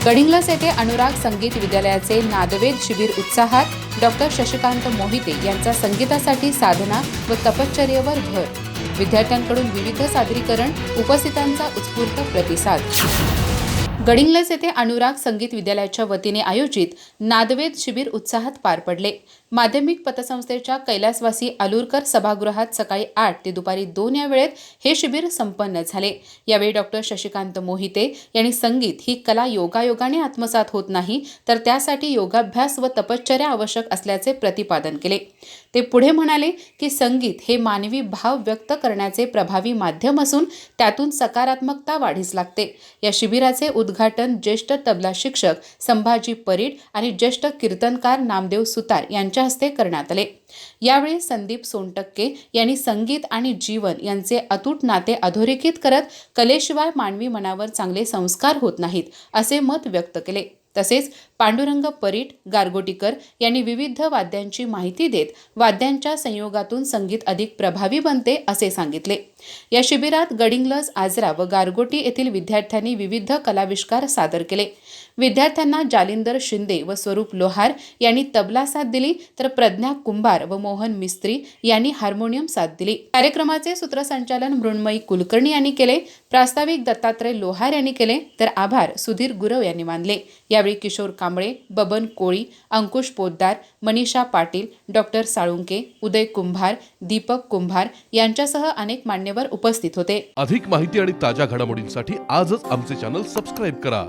गडिंग्लज येथे अनुराग संगीत विद्यालयाचे नादवेद शिबिर उत्साहात डॉक्टर शशिकांत मोहिते यांचा संगीतासाठी साधना व तपश्चर्येवर भर. विद्यार्थ्यांकडून विविध सादरीकरण, उपस्थितांचा उत्स्फूर्त प्रतिसाद. गडिंग्लज येथे अनुराग संगीत विद्यालयाच्या वतीने आयोजित नादवेद शिबिर उत्साहात पार पडले. माध्यमिक पतसंस्थेच्या कैलासवासी आलूरकर सभागृहात सकाळी 8 ते दुपारी 2 या वेळेत हे शिबिर संपन्न झाले. यावेळी डॉक्टर शशिकांत मोहिते यांनी संगीत ही कला योगायोगाने आत्मसात होत नाही, तर त्यासाठी योगाभ्यास व तपश्चर्या आवश्यक असल्याचे प्रतिपादन केले. ते पुढे म्हणाले की संगीत हे मानवी भाव व्यक्त करण्याचे प्रभावी माध्यम असून त्यातून सकारात्मकता वाढीस लागते. या शिबिराचे उद्घाटन ज्येष्ठ तबला शिक्षक संभाजी परीड आणि ज्येष्ठ कीर्तनकार नामदेव सुतार यांच्या हस्ते करण्यात आले. यावेळी संदीप सोनटक्के यांनी संगीत आणि जीवन यांचे अतूट नाते अधोरेखित करत कलेशिवाय मानवी मनावर चांगले संस्कार होत नाहीत असे मत व्यक्त केले. तसेच पांडुरंग परीट गारगोटीकर यांनी विविध वाद्यांची माहिती देत वाद्यांच्या संयोगातून संगीत अधिक प्रभावी बनते असे सांगितले. या शिबिरात गडिंग्लज, आजरा व गारगोटी येथील विद्यार्थ्यांनी विविध कलाविष्कार सादर केले. विद्यार्थ्यांना जालिंदर शिंदे व स्वरूप लोहार यांनी तबला साथ दिली, तर प्रज्ञा कुंभार व मोहन मिस्त्री यांनी हार्मोनियम साथ दिली. कार्यक्रमाचे सूत्रसंचालन मृण्मयी कुलकर्णी यांनी केले. प्रास्ताविक दत्तात्रय लोहार यांनी केले, तर आभार सुधीर गुरव यांनी मानले. यावेळी किशोर कांबळे, बबन कोळी, अंकुश पोद्दार, मनीषा पाटील, डॉक्टर साळुंके, उदय कुंभार, दीपक कुंभार यांच्यासह अनेक मान्यवर उपस्थित होते. अधिक माहिती आणि ताज्या घडामोडींसाठी आजच आमचे चॅनल सबस्क्राईब करा.